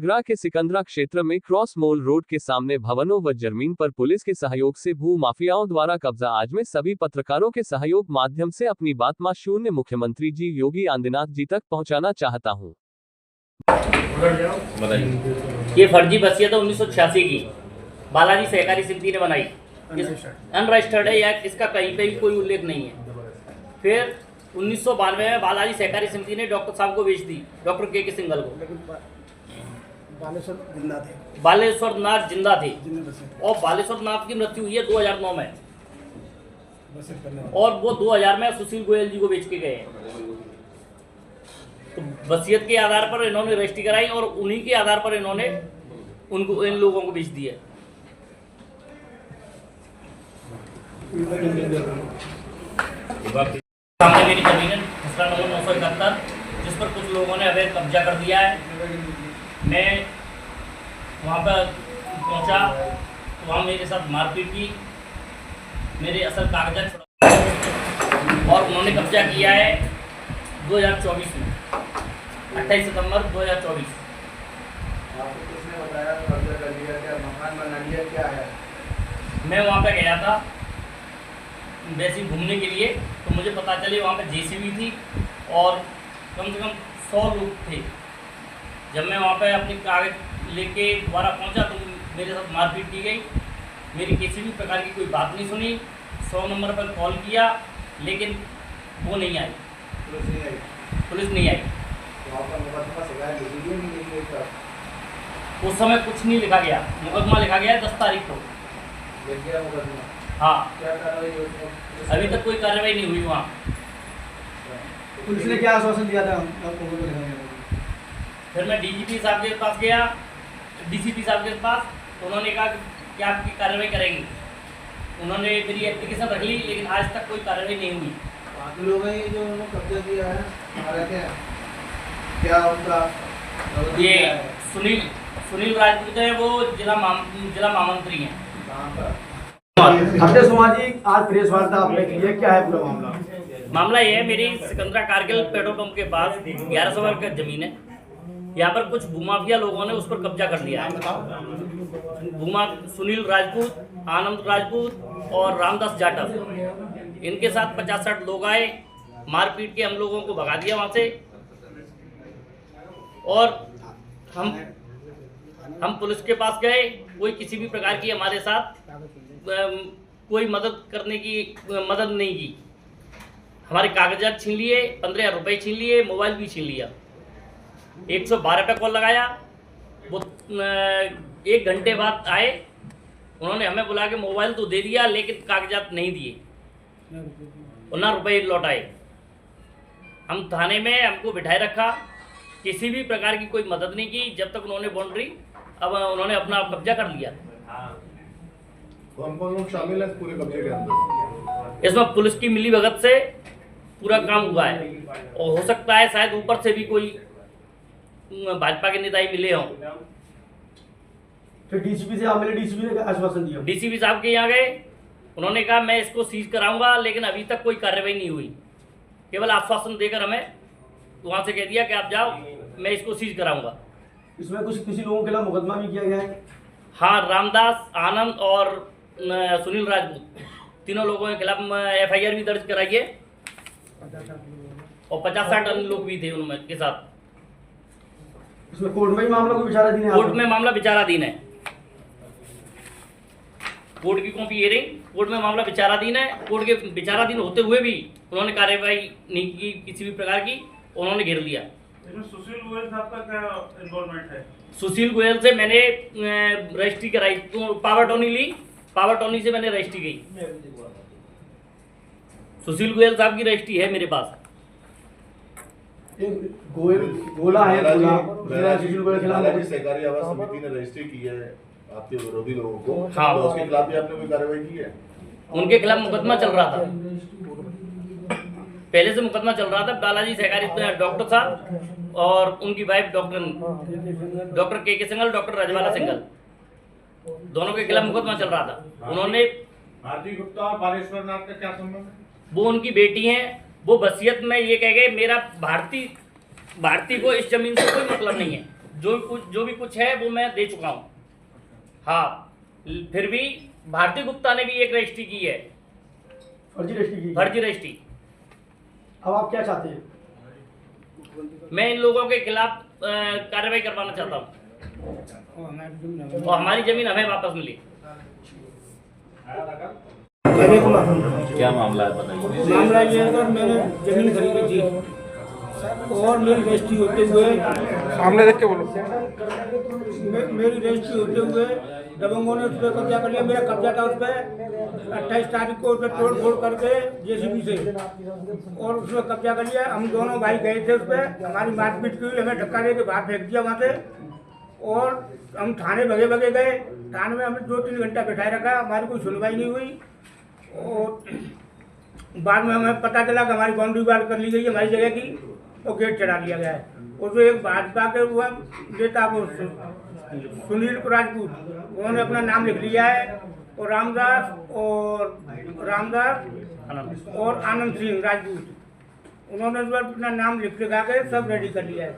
आगरा के सिकंदरा क्षेत्र में क्रॉस मोल रोड के सामने भवनों व जमीन पर पुलिस के सहयोग से भू माफियाओं द्वारा कब्जा। आज मैं सभी पत्रकारों के सहयोग माध्यम से अपनी बात माननीय मुख्यमंत्री जी योगी आदित्यनाथ जी तक पहुंचाना चाहता हूं। ये फर्जी वसीयत है 1986 की बालाजी सहकारी समिति ने बनाई, अनरजिस्टर्ड है या इसका कहीं पे भी कोई उल्लेख नहीं है। फिर 1992 में बालाजी सहकारी समिति ने डॉक्टर साहब को बेच दी, डॉक्टर के सिंघल को। बालेश्वर नाथ जिंदा थे और बालेश्वर नाथ की मृत्यु हुई है 2009 में, और वो 2000 में सुशील गोयल जी को बेच के गए हैं। तो वसीयत के आधार पर इन्होंने रजिस्ट्री कराई और उन्हीं के आधार पर इन्होंने उनको इन लोगों को बेच दिया। सामने मेरी जमीन है खसरा नंबर 971, जिस पर कुछ लोगों ने अवैध कब्जा कर दिया है। मैं वहाँ पर पहुँचा तो वहाँ मेरे साथ मारपीट की, मेरे असल कागजात और उन्होंने कब्जा किया है 2024 में, 28 सितंबर 2024। आपको किसने बताया कब्जा कर लिया, क्या मकान बना लिया, क्या है? मैं वहाँ पे गया था वैसे ही घूमने के लिए, तो मुझे पता चली वहाँ पे जेसीबी थी और कम से कम 100 लोग थे। जब मैं वहाँ पे अपनी कागज लेके दोबारा पहुँचा तो मेरे साथ मारपीट की गई। मेरी किसी भी प्रकार की कोई बात नहीं सुनी। 100 नंबर पर कॉल किया लेकिन वो नहीं आई, पुलिस नहीं आई। उस समय कुछ नहीं लिखा गया, मुकदमा लिखा गया 10 तारीख को। हाँ, क्या कार्रवाई हुई? अभी तक कोई कार्रवाई नहीं हुई वहाँ। पुलिस ने क्या आश्वासन दिया था आपको? फिर मैं डीजीपी साहब के पास गया, डीसीपी साहब के पास, तो उन्होंने कहा कि आपकी कार्रवाई करेंगे। उन्होंने मेरी एप्लीकेशन रख ली लेकिन आज तक कोई कार्रवाई नहीं हुई। बाकी लोग हैं ये जो उन्होंने कब्जा किया है, क्या उनका ये सुनील राजपूत है, वो जिला महामंत्री हैं। कहाँ पर? अक्षय कुमार जी, आज प्रेस वार्ता आपने की है, क्या है पूरा मामला? मामला ये है, मेरी सिकंदरा कारगिल पेट्रोल पंप के पास 1100 वर्ग का जमीन है। यहाँ पर कुछ भूमाफिया लोगों ने उस पर कब्जा कर लिया है। सुनील राजपूत, आनंद राजपूत और रामदास जाटव, इनके साथ 50-60 लोग आए, मारपीट के हम लोगों को भगा दिया वहाँ से। और हम पुलिस के पास गए, कोई किसी भी प्रकार की हमारे साथ कोई मदद करने की मदद नहीं की। हमारे कागजात छीन लिए, 15 रुपए छीन लिए, मोबाइल भी छीन लिया। 112 पे कॉल लगाया, वो 1 घंटे बाद आए। उन्होंने हमें बुला के मोबाइल तो दे दिया लेकिन कागजात नहीं दिए और ना रुपए लौटाए। हम थाने में हमको बिठाए रखा, किसी भी प्रकार की कोई मदद नहीं की जब तक उन्होंने बाउंड्री, अब उन्होंने अपना कब्जा कर लिया। कौन-कौन लोग शामिल है पूरे कब्जे के अंदर? इसमें पुलिस की मिलीभगत से पूरा काम हुआ है और हो सकता है शायद ऊपर से भी कोई भाजपा के नेता ही मिले हों। फिर डीसीपी से आप मिले, डीसीपी ने आश्वासन दिया? डीसीपी साहब के यहाँ गए, उन्होंने कहा मैं इसको सीज कराऊंगा, लेकिन अभी तक कोई कार्रवाई नहीं हुई। केवल आश्वासन देकर हमें वहाँ से कह दिया कि आप जाओ, मैं इसको सीज कराऊंगा। इसमें किसी लोगों के खिलाफ मुकदमा भी किया गया है? हाँ, रामदास, आनंद और सुनील राजपूत, तीनों लोगों के खिलाफ FIR भी दर्ज कराई है और 50-60 अन्य लोग भी थे उनमें के साथ। इसमें कोर्ट में ही मामला को विचाराधीन है? कोर्ट में मामला विचाराधीन है। कोर्ट की कॉपी हियरिंग, कोर्ट में मामला विचाराधीन है। कोर्ट के विचाराधीन होते हुए भी उन्होंने कार्रवाई नहीं की किसी भी प्रकार की, उन्होंने घेर लिया। सुशील गोयल साहब का क्या इन्वॉल्वमेंट है? सुशील गोयल से मैंने रजिस्ट्री कराई, तो पावर टोनी ली, पावर टोनी से मैंने रजिस्ट्री की। सुशील गोयल साहब की रजिस्ट्री है मेरे पास। गोला है, सुशील गोयल के खिलाफ सहकारी आवास समिति ने रजिस्ट्री की है आपके विरोधी लोगों को। हाँ, तो उसके खिलाफ भी आपने कोई कार्रवाई की है? उनके खिलाफ मुकदमा चल रहा था, पहले से मुकदमा चल रहा था। बालाजी सहकारी डॉक्टर साहब और उनकी वाइफ डॉक्टर के सिंघल, डॉक्टर रजवाला सिंघल, दोनों के खिलाफ मुकदमा चल रहा था। उन्होंने भारती गुप्ता और बालेश्वर नाथ का क्या संबंध है? वो उनकी बेटी हैं, वो वसीयत में ये कह गए मेरा भारती को इस जमीन से कोई मतलब नहीं है। जो भी कुछ है वो मैं दे चुका हूँ। हाँ, फिर भी भारती गुप्ता ने भी एक रजिस्ट्री की है, फर्जी रजिस्ट्री की। फर्जी रजिस्ट्री। अब आप क्या चाहते हैं? मैं इन लोगों के खिलाफ कार्रवाई करवाना चाहता हूँ और हमारी जमीन हमें वापस मिली। क्या मामला है बताइए। मामला ये है सर, मैंने जमीन खरीदी थी और मेरी रजिस्ट्री होते हुए सामने देख के बोलो। मेरी रजिस्ट्री होते हुए दबंगों ने उस पर कब्जा कर लिया। मेरा कब्जा था उस पर 28 तारीख को उस पर तोड़ फोड़ करके जेसीबी से, और उसमें कब्जा कर लिया। हम दोनों भाई गए थे उस पर, हमारी मारपीट की हुई, हमें धक्का दे के बाहर फेंक दिया वहाँ से, और हम थाने भगे गए। थाने में हमें 2-3 घंटा बैठाए रखा, हमारी कोई सुनवाई नहीं हुई। और बाद में हमें पता चला कि हमारी बाउंड्री वाल कर ली गई है हमारी जगह की, और गेट चढ़ा दिया गया है। और जो एक भाजपा के हुआ नेता वो सुनील राजपूत, उन्होंने अपना नाम लिख लिया है, और रामदास और आनंद सिंह राजपूत, उन्होंने अपना नाम लिखा के सब रेडी कर लिया है।